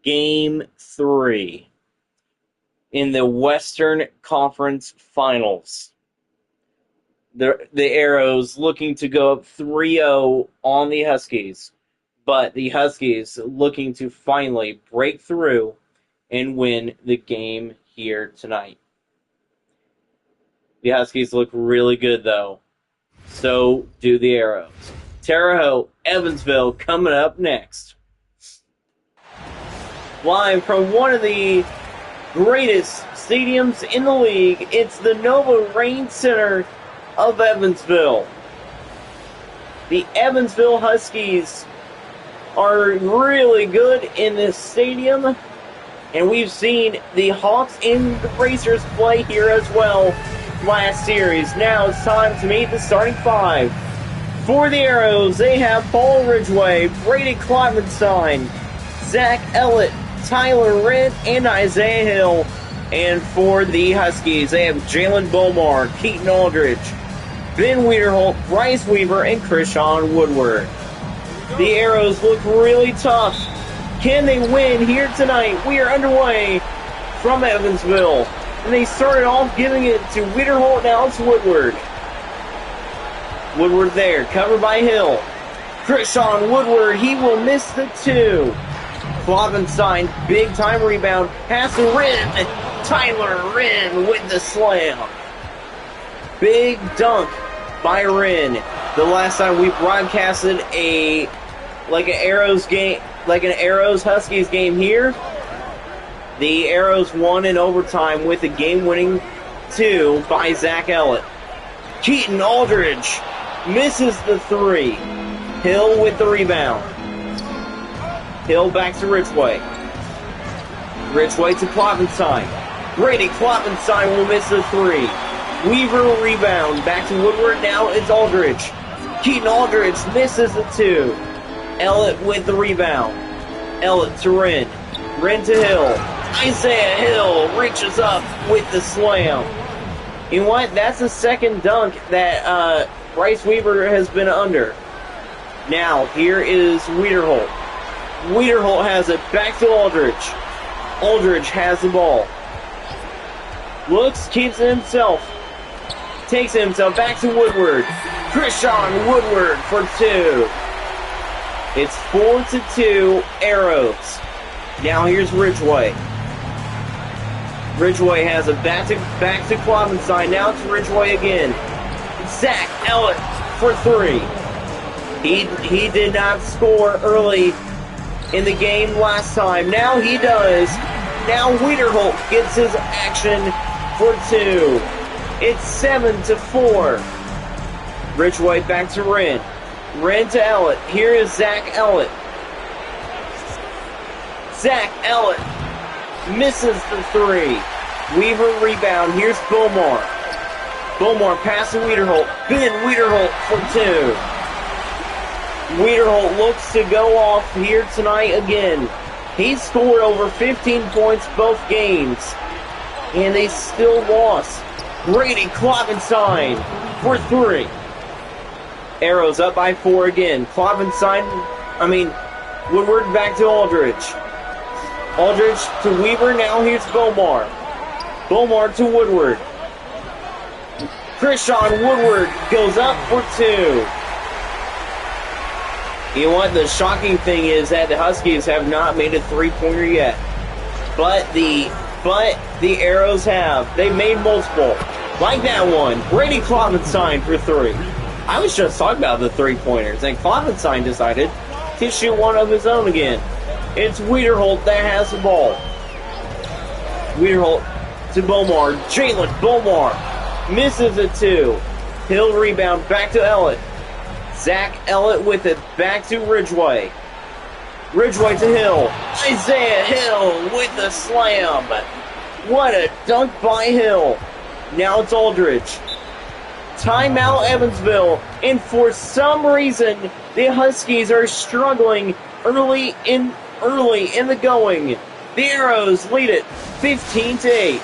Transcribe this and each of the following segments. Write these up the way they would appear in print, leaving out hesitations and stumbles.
Game 3 in the Western Conference Finals. The Arrows looking to go up 3-0 on the Huskies, but the Huskies looking to finally break through and win the game here tonight. The Huskies look really good, though. So do the Arrows. Terre Haute, Evansville coming up next. Live from one of the greatest stadiums in the league, it's the Nova Rain Center of Evansville. The Evansville Huskies are really good in this stadium, and we've seen the Hawks and the Racers play here as well last series. Now it's time to meet the starting five. For the Arrows, they have Paul Ridgway, Brady Kloppenstein, Zach Ellett, Tyler Wren, and Isaiah Hill. And for the Huskies, they have Jalen Bomar, Keaton Aldridge, Ben Wiederholt, Bryce Weaver, and Krishawn Woodward. The Arrows look really tough. Can they win here tonight? We are underway from Evansville. And they started off giving it to Wiederholt, now it's Woodward. Woodward there, covered by Hill. Krishawn Woodward, he will miss the two. Kloppenstein, big time rebound. Pass to Wren. Tyler Wren with the slam. Big dunk by Wren. The last time we broadcasted an Arrows Huskies game here, the Arrows won in overtime with a game-winning two by Zach Ellett. Keaton Aldridge misses the three. Hill with the rebound. Hill back to Ridgway. Ridgway to Kloppenstein. Brady Kloppenstein will miss the three. Weaver rebound. Back to Woodward. Now it's Aldridge. Keaton Aldridge misses the two. Ellett with the rebound. Ellett to Wren. Wren to Hill. Isaiah Hill reaches up with the slam. You know what? That's the second dunk that Bryce Weaver has been under. Now, here is Wiederholt. Wiederholt has it back to Aldridge. Aldridge has the ball. Looks, keeps it himself. Takes it himself back to Woodward. Krishawn Woodward for two. It's 4-2 Arrows. Now here's Ridgway. Ridgway has a back to Kloppenstein. Now it's Ridgway again. Zach Ellett for three. He did not score early in the game last time. Now he does. Now Wiederholt gets his action for two. It's 7-4. Ridgway back to Wren. Wren to Ellett. Here is Zach Ellett. Zach Ellett misses the three. Weaver rebound. Here's Bomar. Bomar pass to Wiederholt. Ben Wiederholt for two. Wiederholt looks to go off here tonight again. He scored over 15 points both games, and they still lost. Brady Kloppenstein for three. Arrows up by 4 again. Woodward back to Aldridge. Aldridge to Weaver. Now here's Bomar. Bomar to Woodward. Krishawn Woodward goes up for two. You know what? The shocking thing is that the Huskies have not made a three-pointer yet. But the Arrows have. They made multiple. Like that one. Brady Kloppenstein for three. I was just talking about the three-pointers, and Kloppenstein decided to shoot one of his own again. It's Wiederholt that has the ball. Wiederholt to Bomar. Jalen Bomar misses a two. Hill rebound back to Ellett. Zach Ellett with it back to Ridgway. Ridgway to Hill. Isaiah Hill with the slam. What a dunk by Hill. Now it's Aldridge. Timeout Evansville. And for some reason, the Huskies are struggling early in the going. The Arrows lead it 15-8.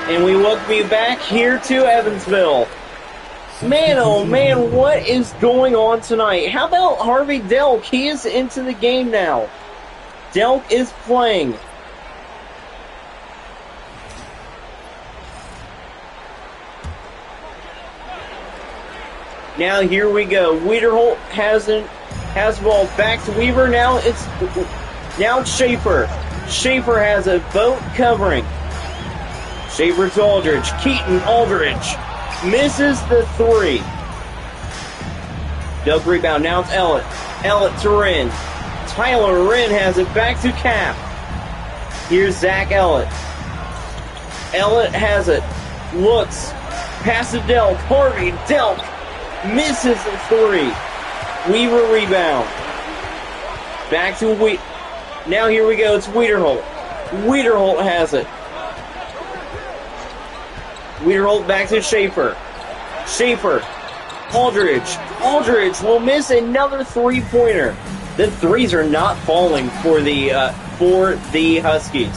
And we welcome you back here to Evansville. Man, oh man, what is going on tonight? How about Harvey Delk? He is into the game now. Delk is playing. Now here we go. Wiederholt has the ball back to Weaver. Now it's Schaefer. Schaefer has a boat covering. Schaefer to Aldridge. Keaton, Aldridge. Misses the three. Delk rebound. Now it's Ellett. Ellett to Wren. Tyler Wren has it back to Cap. Here's Zach Ellett. Ellett has it. Looks. Pass to Delk. Harvey Delk misses the three. Weaver rebound. Back to Now here we go. It's Wiederholt. Wiederholt has it. Wiederholt back to Schaefer. Schaefer. Aldridge. Aldridge will miss another three-pointer. The threes are not falling for the Huskies.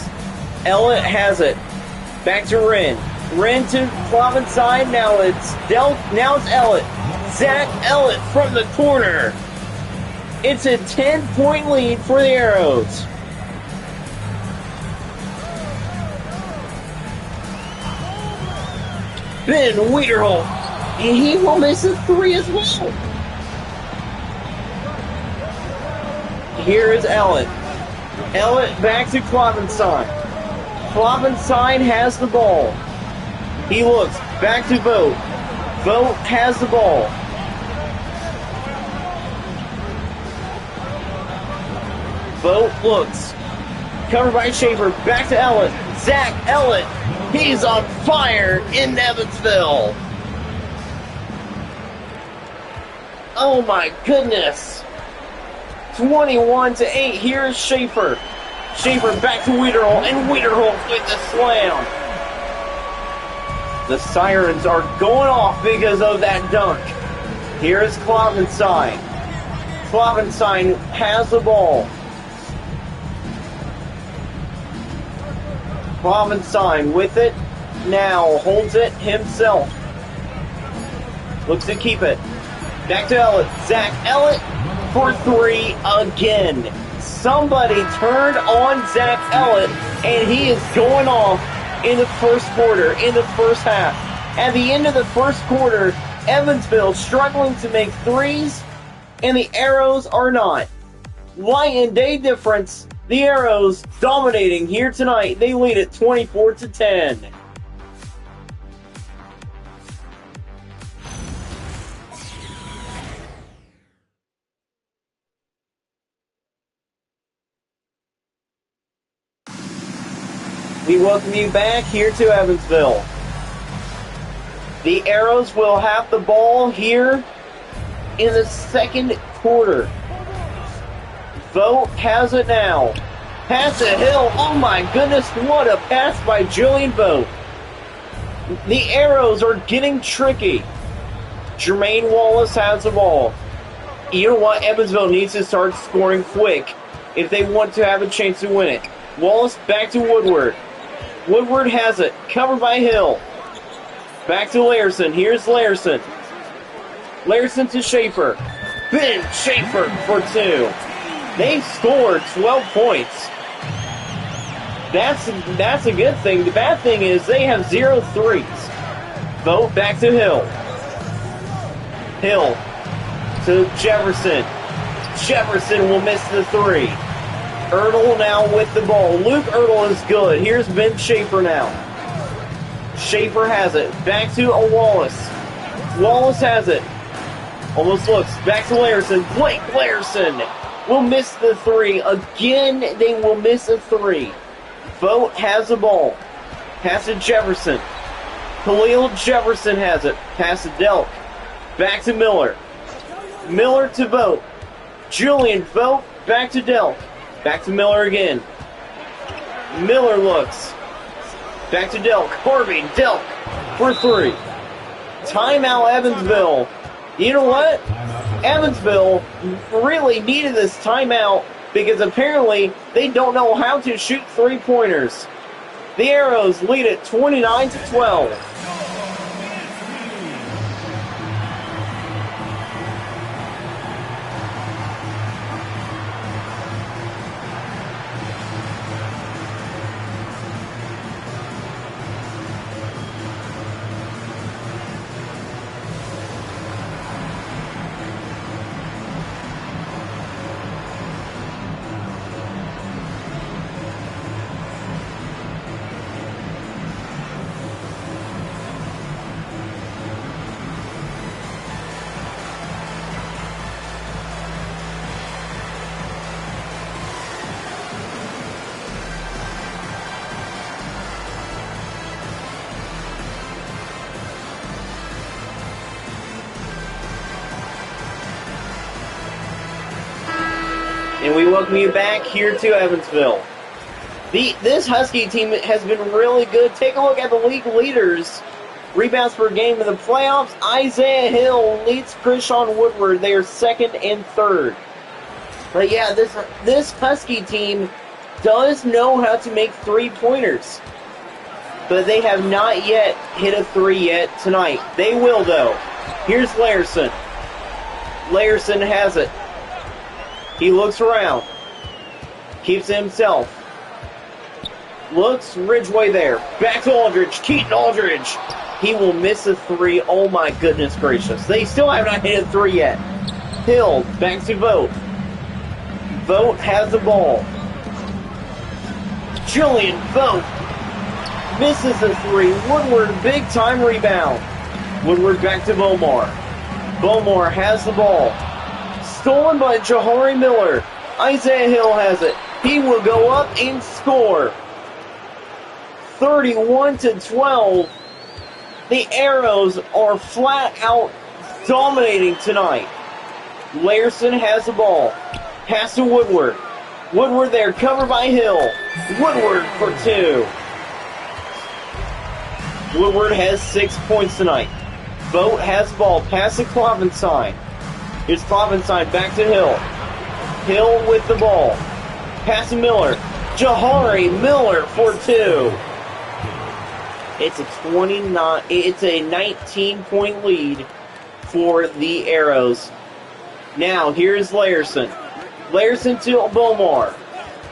Ellett has it. Back to Wren. Wren to Clavin side. Now it's Now it's Ellett. Zach Ellett from the corner. It's a 10-point lead for the Arrows. Ben Wiederholt, and he will miss a three as well. Here is Ellett. Ellett back to Kloppenstein. Kloppenstein has the ball. He looks back to Vogt. Vogt has the ball. Vogt looks. Covered by Schaefer. Back to Ellett. Zach Ellett. He's on fire in Evansville. Oh my goodness. 21-8. Here's Schaefer. Schaefer back to Wiederholt, and Wiederholt with the slam. The sirens are going off because of that dunk. Here's Kloppenstein. Kloppenstein has the ball. Kloppenstein with it. Now holds it himself. Looks to keep it. Back to Ellett. Zach Ellett for three again. Somebody turned on Zach Ellett, and he is going off in the first quarter, in the first half. At the end of the first quarter, Evansville struggling to make threes, and the Arrows are not. Light and day difference, the Arrows dominating here tonight. They lead at 24-10. We welcome you back here to Evansville. The Arrows will have the ball here in the second quarter. Vogt has it now. Pass to Hill. Oh my goodness, what a pass by Julian Vogt. The Arrows are getting tricky. Jermaine Wallace has the ball. You know what? Evansville needs to start scoring quick if they want to have a chance to win it. Wallace back to Woodward. Woodward has it. Covered by Hill. Back to Larson. Here's Larson. Larson to Schaefer. Ben Schaefer for two. They've scored 12 points. That's a good thing. The bad thing is they have 0 threes. Vogt back to Hill. Hill to Jefferson. Jefferson will miss the three. Ertl now with the ball. Luke Ertl is good. Here's Ben Schaefer now. Schaefer has it. Back to Wallace. Wallace has it. Almost looks. Back to Larson. Blake Larson will miss the three. Again, they will miss a three. Vogt has the ball. Pass to Jefferson. Khalil Jefferson has it. Pass to Delk. Back to Miller. Miller to Vogt. Julian Vogt. Back to Delk. Back to Miller again. Miller looks. Back to Delk. Harvey Delk for three. Timeout Evansville. You know what? Evansville really needed this timeout because apparently they don't know how to shoot three-pointers. The Arrows lead it 29-12. And we welcome you back here to Evansville. This Husky team has been really good. Take a look at the league leaders. Rebounds per game in the playoffs. Isaiah Hill leads Krishawn Woodward. They are second and third. But yeah, this Husky team does know how to make three-pointers. But they have not yet hit a three yet tonight. They will, though. Here's Larson. Larson has it. He looks around. Keeps it himself. Looks, Ridgeway there. Back to Aldridge. Keaton Aldridge. He will miss a three. Oh my goodness gracious. They still have not hit a three yet. Hill, back to Vogt. Vogt has the ball. Julian Vogt misses a three. Woodward, big time rebound. Woodward back to Bomar. Bomar has the ball. Stolen by Jahari Miller. Isaiah Hill has it. He will go up and score. 31-12. The Arrows are flat out dominating tonight. Larson has the ball. Pass to Woodward. Woodward there, covered by Hill. Woodward for two. Woodward has 6 points tonight. Vogt has the ball. Pass to Klovenstein. Here's Klovenstein back to Hill. Hill with the ball. Pass to Miller. Jahari Miller for two. It's a 19-point lead for the Arrows. Now here's Larson. Larson to Bomar.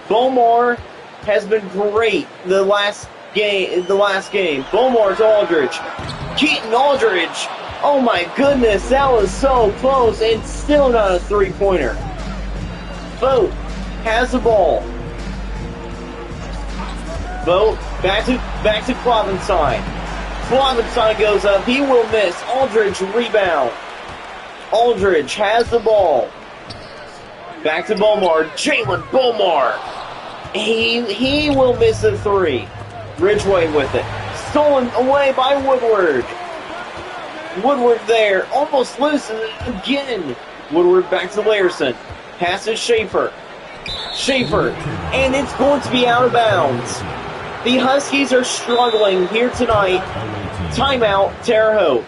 Bomar has been great the last game. Bomar to Aldridge. Keaton Aldridge. Oh my goodness, that was so close and still not a three-pointer. Vogt has the ball. Vogt back to Klovenstein. Klovenstein goes up. He will miss. Aldridge rebound. Aldridge has the ball. Back to Bomar. Jalen Bomar. He will miss a three. Ridgeway with it. Stolen away by Woodward. Woodward there. Almost loses it again. Woodward back to Larson. Passes Schaefer. Schaefer. And it's going to be out of bounds. The Huskies are struggling here tonight. Timeout, Terre Haute.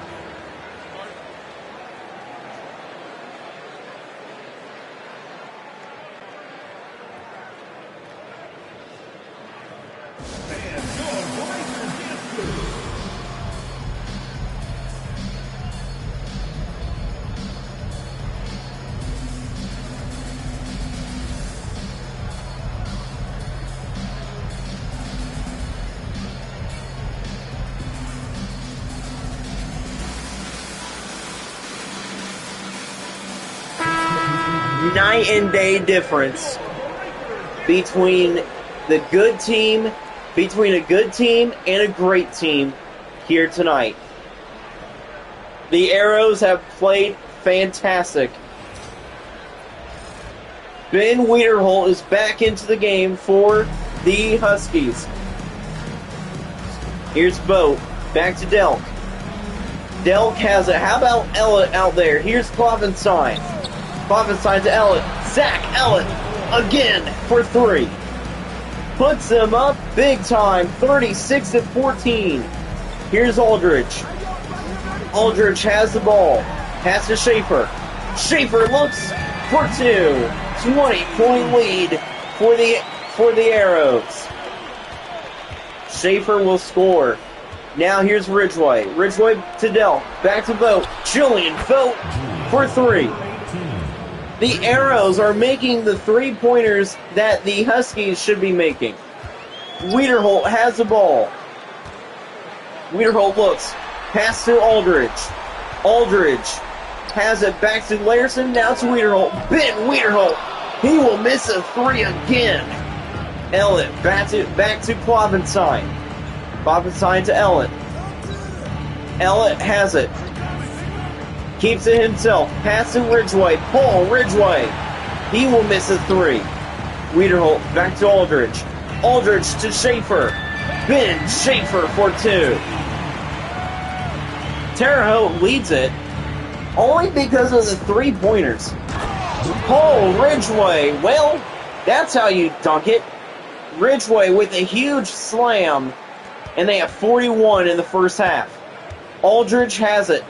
Night and day difference between a good team and a great team here tonight. The Arrows have played fantastic. Ben Wiederholt is back into the game for the Huskies. Here's Vogt. Back to Delk. Delk has it. How about Ellett out there? Here's Klovenstein. Klovenstein to Ellett. Zach Ellett again for three. Puts them up big time. 36-14. Here's Aldridge. Aldridge has the ball. Pass to Schaefer. Schaefer looks for two. 20-point lead for the Arrows. Schaefer will score. Now here's Ridgeway. Ridgeway to Dell. Back to Vogt. Julian Vogt for 3. The Arrows are making the 3-pointers that the Huskies should be making. Wiederholt has the ball. Wiederholt looks. Pass to Aldridge. Aldridge has it back to Larson. Now to Wiederholt. Ben Wiederholt. He will miss a 3 again. Ellett back to Klovenstein. Klovenstein to Ellett. Ellett has it. Keeps it himself. Pass to Ridgeway. Paul Ridgeway. He will miss a 3. Wiederholt back to Aldridge. Aldridge to Schaefer. Ben Schaefer for 2. Terre Haute leads it only because of the 3-pointers. Paul Ridgeway. Well, that's how you dunk it. Ridgeway with a huge slam. And they have 41 in the first half. Aldridge has it.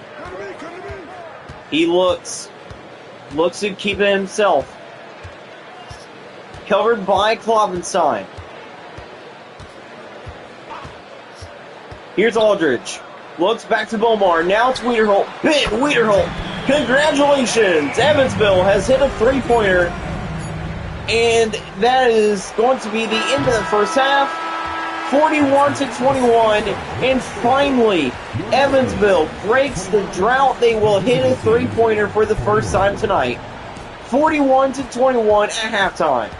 He looks to keep it himself. Covered by Klovenstein. Here's Aldridge. Looks back to Bomar. Now it's Wiederholt. Ben Wiederholt. Congratulations. Evansville has hit a 3-pointer. And that is going to be the end of the first half. 41-21. And finally, Evansville breaks the drought. They will hit a 3-pointer for the first time tonight. 41-21 at halftime.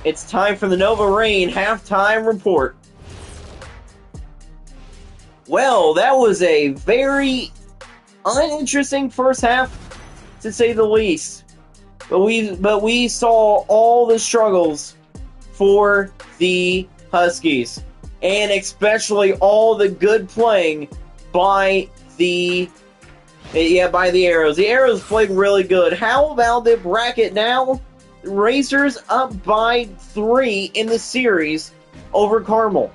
It's time for the Nova Rain halftime report. Well, that was a very uninteresting first half, to say the least. But we saw all the struggles for the Huskies, and especially all the good playing by the Arrows. The Arrows played really good. How about the bracket now? Racers up by 3 in the series over Carmel.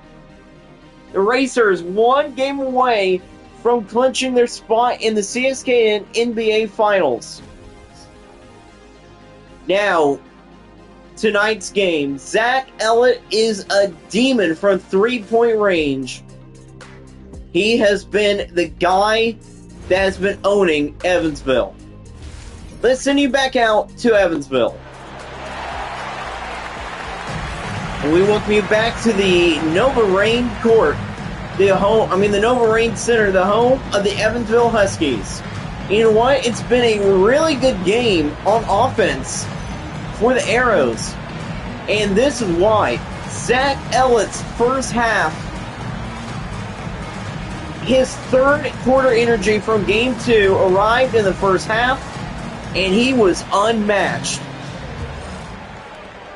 The Racers 1 game away from clinching their spot in the CSKN NBA Finals. Now, tonight's game, Zach Ellett is a demon from 3-point range. He has been the guy that has been owning Evansville. Let's send you back out to Evansville. And we welcome you back to the Nova Rain Court, the Nova Rain Center, the home of the Evansville Huskies. You know what? It's been a really good game on offense for the Arrows. And this is why. Zach Ellett's first half, his third quarter energy from Game 2 arrived in the first half, and he was unmatched.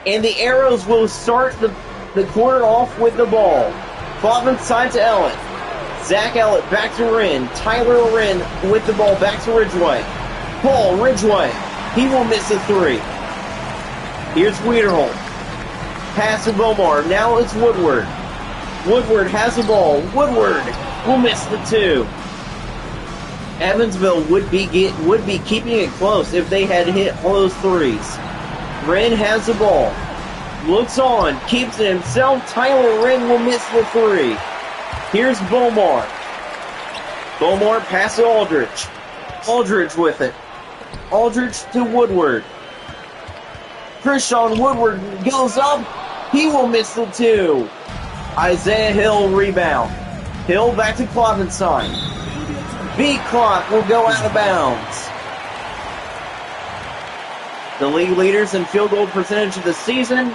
And the Arrows will start the quarter off with the ball. Klovenstein to Ellett. Zach Ellett back to Wren. Tyler Wren with the ball back to Ridgeway. Paul Ridgeway. He will miss a 3. Here's Wiederholt. Pass to Bomar. Now it's Woodward. Woodward has the ball. Woodward will miss the 2. Evansville would be keeping it close if they had hit all those 3s. Wren has the ball. Looks on. Keeps it himself. Tyler Wren will miss the 3. Here's Bomar. Bomar pass to Aldridge. Aldridge with it. Aldridge to Woodward. Christian Woodward goes up. He will miss the 2. Isaiah Hill rebound. Hill back to Klovenstein. Beat clock will go out of bounds. The league leaders in field goal percentage of the season,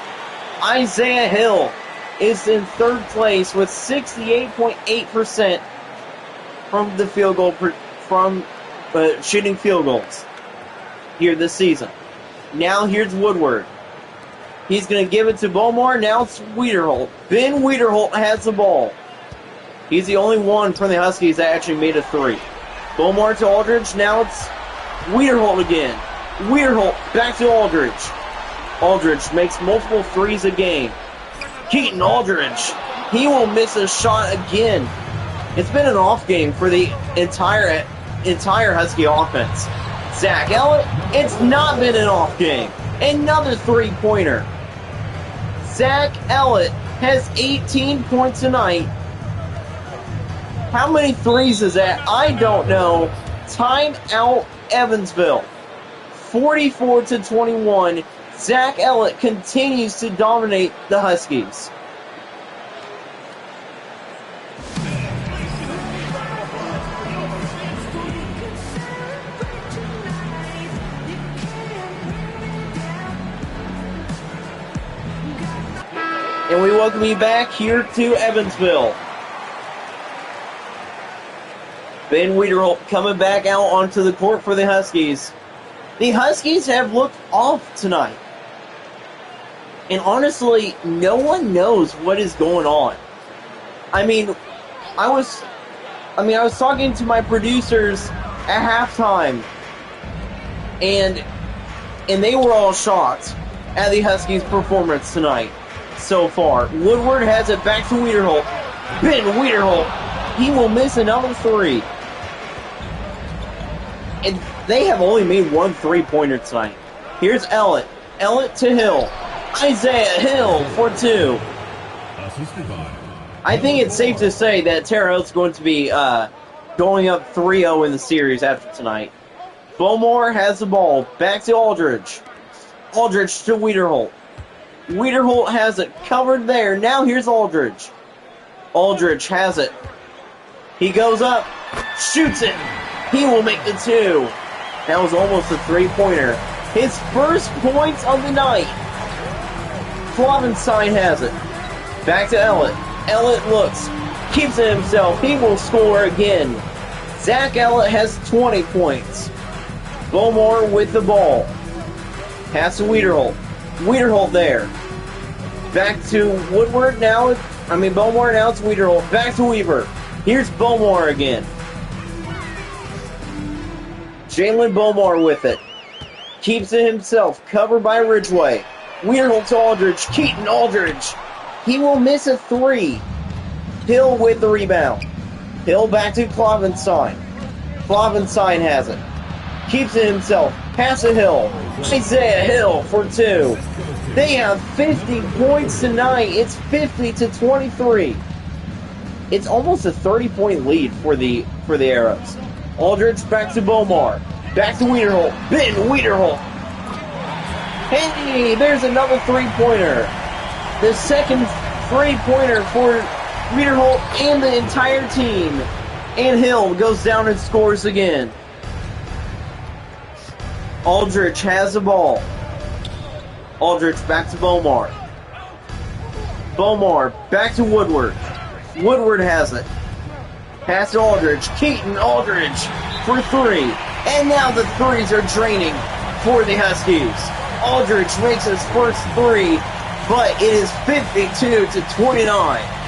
Isaiah Hill is in third place with 68.8% from the field goal shooting field goals here this season. Now here's Woodward. He's going to give it to Bomar. Now it's Wiederholt. Ben Wiederholt has the ball. He's the only one from the Huskies that actually made a 3. Bomar to Aldridge. Now it's Wiederholt again. Wiederholt back to Aldridge. Aldridge makes multiple 3s a game. Keaton Aldridge. He will miss a shot again. It's been an off game for the entire entire Husky offense. Zach Ellett, it's not been an off game. Another three-pointer. Zach Ellett has 18 points tonight. How many threes is that? I don't know. Timeout Evansville. 44-21. Zach Ellett continues to dominate the Huskies. And we welcome you back here to Evansville. Ben Wiederholt coming back out onto the court for the Huskies. The Huskies have looked off tonight. And honestly, no one knows what is going on. I was talking to my producers at halftime, and they were all shocked at the Huskies' performance tonight so far. Woodward has it back to Wiederholt. Ben Wiederholt, he will miss another three. And they have only made one three-pointer tonight. Here's Ellett. Ellett to Hill. Isaiah Hill for two. I think it's safe to say that Terre Haute going to be going up 3-0 in the series after tonight. Bowmore has the ball. Back to Aldridge. Aldridge to Wiederholt. Wiederholt has it covered there. Now here's Aldridge. Aldridge has it. He goes up. Shoots it. He will make the two. That was almost a three-pointer. His first points of the night. Klovenstein has it. Back to Ellett. Ellett looks. Keeps it himself. He will score again. Zach Ellett has 20 points. Bowmore with the ball. Pass to Wiederholt. Wiederholt there. Back to Woodward now. Bowmore now to Wiederholt. Back to Weaver. Here's Bowmore again. Jalen Bowmore with it. Keeps it himself. Covered by Ridgway. Wiederholt to Aldridge. Keaton Aldridge. He will miss a three. Hill with the rebound. Hill back to Klovenstein. Klovenstein has it. Keeps it himself. Pass to Hill. Isaiah Hill for two. They have 50 points tonight. It's 50-23. It's almost a 30-point lead for the Arrows. Aldridge back to Bowmore. Back to Wiederholt. Ben Wiederholt. Hey, there's another three-pointer. The second three-pointer for Wiederholt and the entire team. And Hill goes down and scores again. Aldridge has the ball. Aldridge back to Bowmore. Bowmore back to Woodward. Woodward has it. Pass to Aldridge. Keaton Aldridge for three. And now the threes are draining for the Huskies. Aldridge makes his first three, but it is 52-29.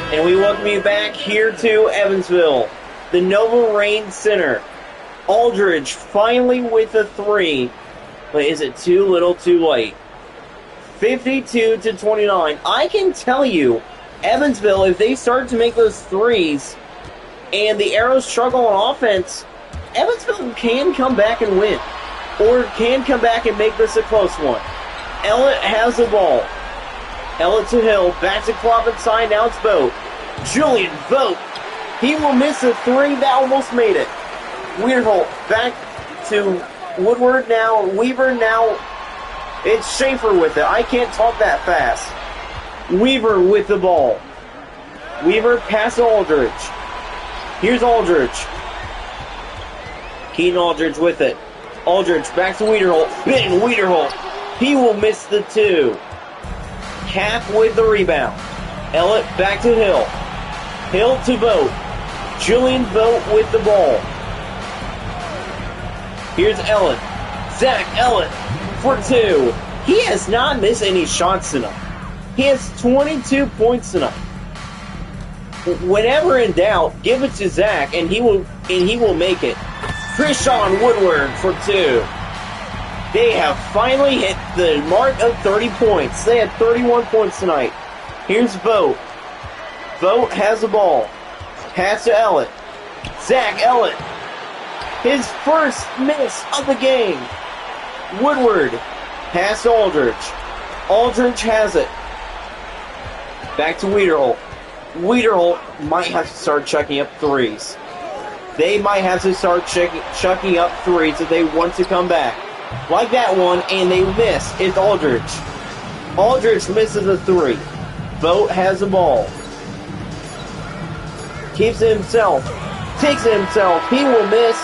And we welcome you back here to Evansville, the Nova Reign Center. Aldridge finally with a three, but is it too little too late? 52-29. I can tell you, Evansville, if they start to make those threes and the Arrows struggle on offense, Evansville can come back and win, or can come back and make this a close one. Ellett has the ball. Ellett to Hill, back to Klovenstein, now it's Vogt. Julian Vogt, he will miss a three that almost made it. Wiederholt, back to Woodward now, Weaver now, it's Schaefer with it. I can't talk that fast. Weaver with the ball. Weaver pass to Aldridge. Here's Aldridge. Keaton Aldridge with it. Aldridge back to Wiederholt. Ben Wiederholt. He will miss the 2. Cap with the rebound. Ellett back to Hill. Hill to Vogt. Julian Vogt with the ball. Here's Ellett. Zach Ellett for 2. He has not missed any shots tonight. He has 22 points tonight. Whenever in doubt, give it to Zach, and he will make it. Krishawn Woodward for 2. They have finally hit the mark of 30 points. They had 31 points tonight. Here's Vogt. Vogt has the ball. Pass to Ellett. Zach Ellett. His first miss of the game. Woodward. Pass to Aldridge. Aldridge has it. Back to Wiederholt. Wiederholt might have to start chucking up threes. They might have to start chucking up threes if they want to come back. Like that one, and they miss. It's Aldridge. Aldridge misses a 3. Vogt has the ball. Keeps it himself. Takes it himself. He will miss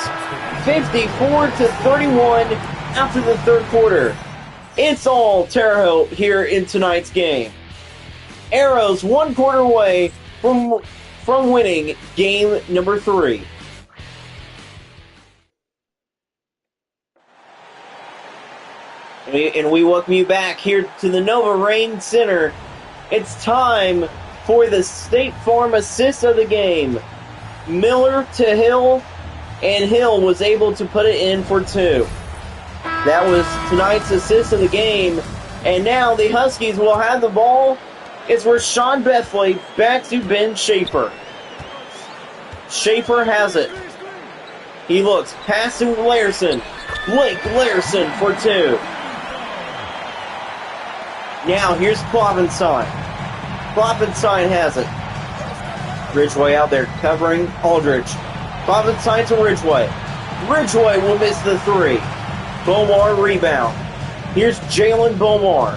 54-31 after the third quarter. It's all Terre Haute here in tonight's game. Arrows 1 quarter away from winning game number 3. And we welcome you back here to the Nova Rain Center. It's time for the State Farm assist of the game. Miller to Hill, and Hill was able to put it in for 2. That was tonight's assist of the game. And now the Huskies will have the ball. It's Rashawn Bethley back to Ben Schaefer. Schaefer has it. He looks. Pass to Larson. Blake Larson for 2. Now here's Kloppenstein. Kloppenstein has it. Ridgway out there covering Aldridge. Kloppenstein to Ridgway. Ridgway will miss the 3. Bomar rebound. Here's Jalen Bomar.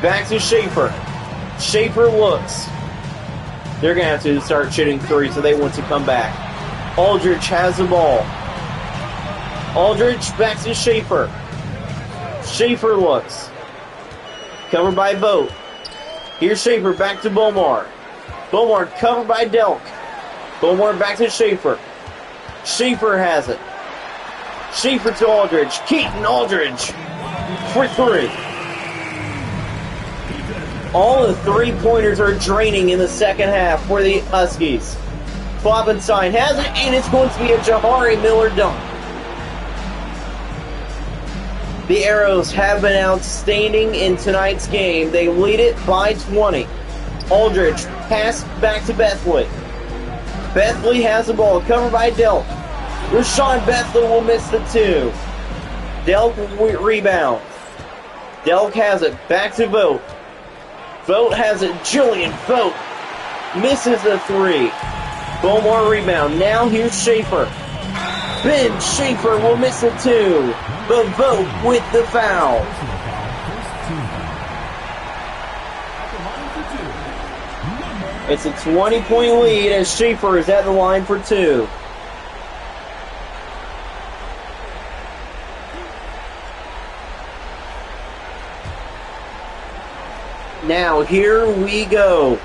Back to Schaefer. Schaefer looks. They're going to have to start shooting 3, so they want to come back. Aldridge has the ball. Aldridge back to Schaefer. Schaefer looks. Covered by Vogt. Here's Schaefer back to Bomar. Bomar covered by Delk. Bomar back to Schaefer. Schaefer has it. Schaefer to Aldridge. Keaton Aldridge for 3. All the 3-pointers are draining in the second half for the Huskies. Kloppenstein has it, and it's going to be a Jahari Miller dunk. The Arrows have been outstanding in tonight's game. They lead it by 20. Aldridge pass back to Bethley. Bethley has the ball, covered by Delk. Rashawn Bethley will miss the 2. Delk will rebound. Delk has it, back to Vogt. Vogt has it, Julian Vogt misses the 3. Bomar rebound. Now here's Schaefer. Ben Schaefer will miss the 2. But Vogt with the foul. It's a 20-point lead as Schaefer is at the line for 2. Now here we go.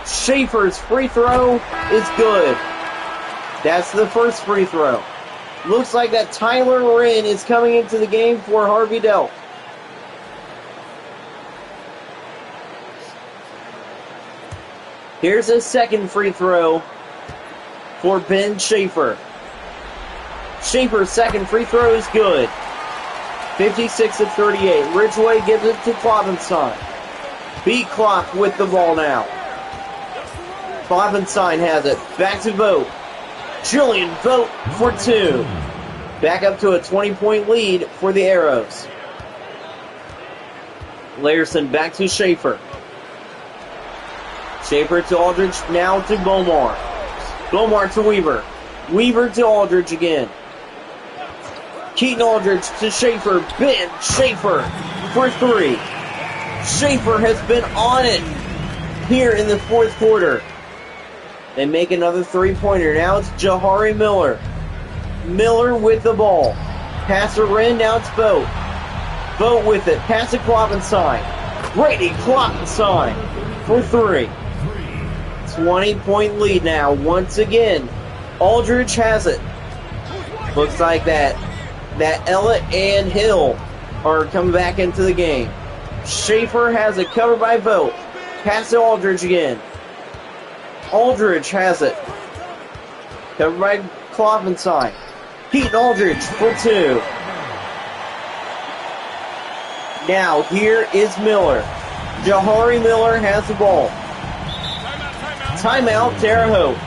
Schaefer's free throw is good. That's the first free throw. Looks like that Tyler Wren is coming into the game for Harvey Delk. Here's a second free throw for Ben Schaefer. Schaefer's second free throw is good. 56-38. Ridgway gives it to Kloppenstein. Beat Klopp with the ball now. Kloppenstein has it. Back to Vogt. Julian Vogt for 2. Back up to a 20-point lead for the Arrows. Larson back to Schaefer. Schaefer to Aldridge, now to Bomar. Bomar to Weaver. Weaver to Aldridge again. Keaton Aldridge to Schaefer. Ben Schaefer for 3. Schaefer has been on it here in the fourth quarter. They make another 3-pointer. Now it's Jahari Miller. Miller with the ball. Pass to Wren, now it's Vogt. Vogt with it. Pass to Kloppenstein. Brady Kloppenstein for 3. 20-point lead now. Once again, Aldridge has it. Looks like that Ellett and Hill are coming back into the game. Schaefer has it covered by Vogt. Pass to Aldridge again. Aldridge has it. Covered by Kloppenstein. Pete Aldridge for 2. Now here is Miller. Jahari Miller has the ball. Timeout, Terre Haute.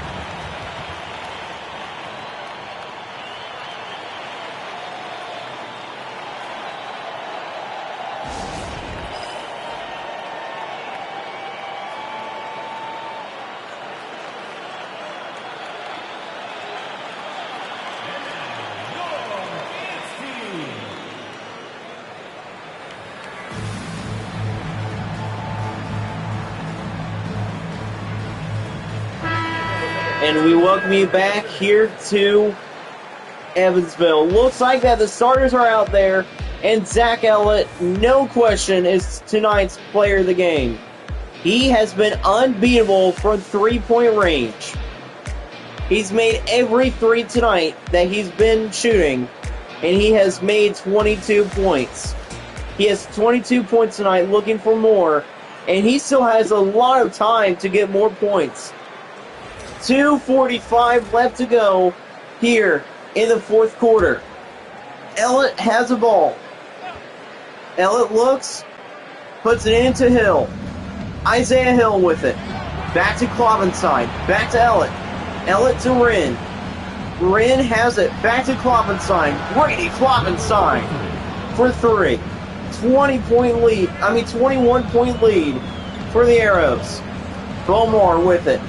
And we welcome you back here to Evansville. Looks like that the starters are out there, and Zach Ellett, no question, is tonight's player of the game. He has been unbeatable from three-point range. He's made every 3 tonight that he's been shooting, and he has made 22 points. He has 22 points tonight, looking for more, and he still has a lot of time to get more points. 2:45 left to go here in the fourth quarter. Ellett has the ball. Ellett looks, puts it into Hill. Isaiah Hill with it. Back to Kloppenstein. Back to Ellett. Ellett to Wren. Wren has it. Back to Kloppenstein. Brady Kloppenstein for 3. 21-point lead for the Arrows. Beaumont with it.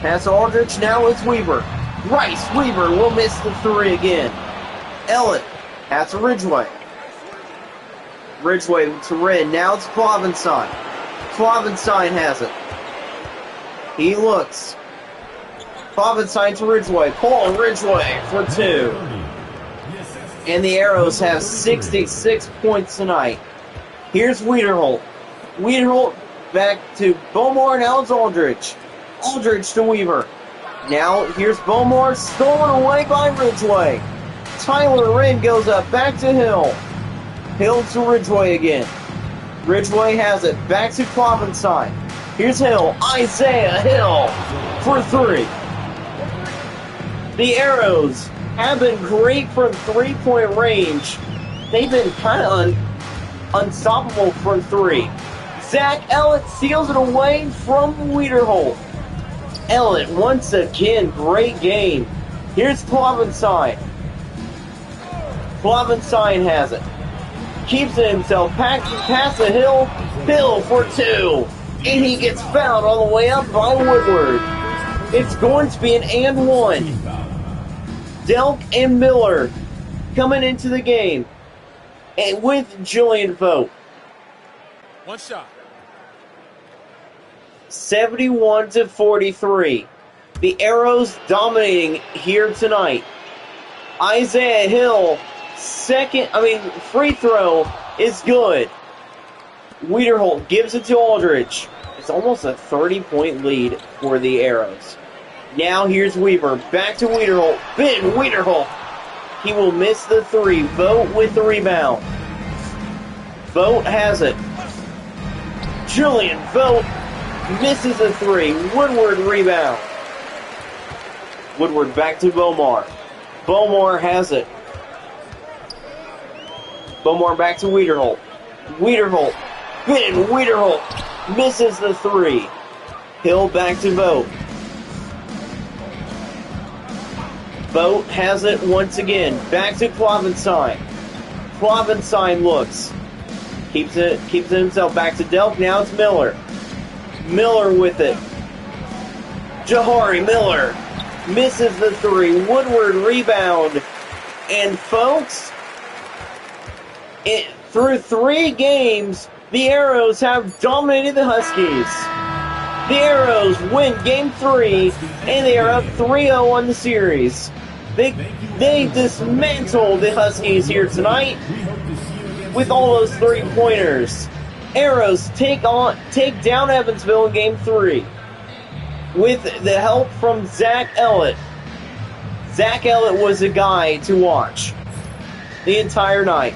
Pass to Aldridge, now it's Weaver. Bryce Weaver will miss the 3 again. Ellett, pass to Ridgway. Ridgway to Wren, now it's Kloppenstein. Kloppenstein has it. He looks. Kloppenstein to Ridgway. Paul Ridgway for 2. And the Arrows have 66 points tonight. Here's Wiederholt. Wiederholt back to Beaumont, now it's Aldridge. Aldridge to Weaver. Now here's Beaumont, stolen away by Ridgway. Tyler Wren goes up, back to Hill. Hill to Ridgway again. Ridgway has it, back to Kloppenstein. Here's Hill, Isaiah Hill for 3. The Arrows have been great from three-point range. They've been kind of unstoppable from 3. Zach Ellett seals it away from Wiederholt. Ellett, once again, great game. Here's Kloppenstein. Kloppenstein has it. Keeps it himself. Pass to Hill. Hill for 2. And he gets fouled all the way up by Woodward. It's going to be an and 1. Delk and Miller coming into the game. And with Julian Vogt. One shot. 71-43. The Arrows dominating here tonight. Isaiah Hill, free throw is good. Wiederholt gives it to Aldridge. It's almost a 30-point lead for the Arrows. Now here's Weaver. Back to Wiederholt. Ben Wiederholt. He will miss the 3. Vogt with the rebound. Vogt has it. Julian Vogt misses the 3. Woodward rebound. Woodward back to Beaumont. Beaumont has it. Beaumont back to Wiederholt. Wiederholt. Ben Wiederholt misses the 3. Hill back to Vogt. Vogt has it once again. Back to Kloppenstein. Kloppenstein looks. Keeps it himself. Back to Delk. Now it's Miller. Miller with it. Jahari Miller misses the 3. Woodward rebound. And folks, through 3 games, the Arrows have dominated the Huskies. The Arrows win Game 3, and they are up 3-0 on the series. They dismantle the Huskies here tonight with all those three-pointers. Arrows take down Evansville in Game 3 with the help from Zach Ellett. Zach Ellett was a guy to watch the entire night.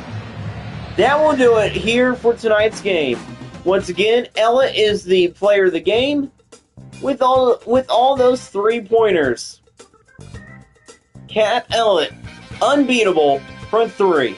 That will do it here for tonight's game. Once again, Ellett is the player of the game with all those three-pointers. Cat Ellett, unbeatable from 3.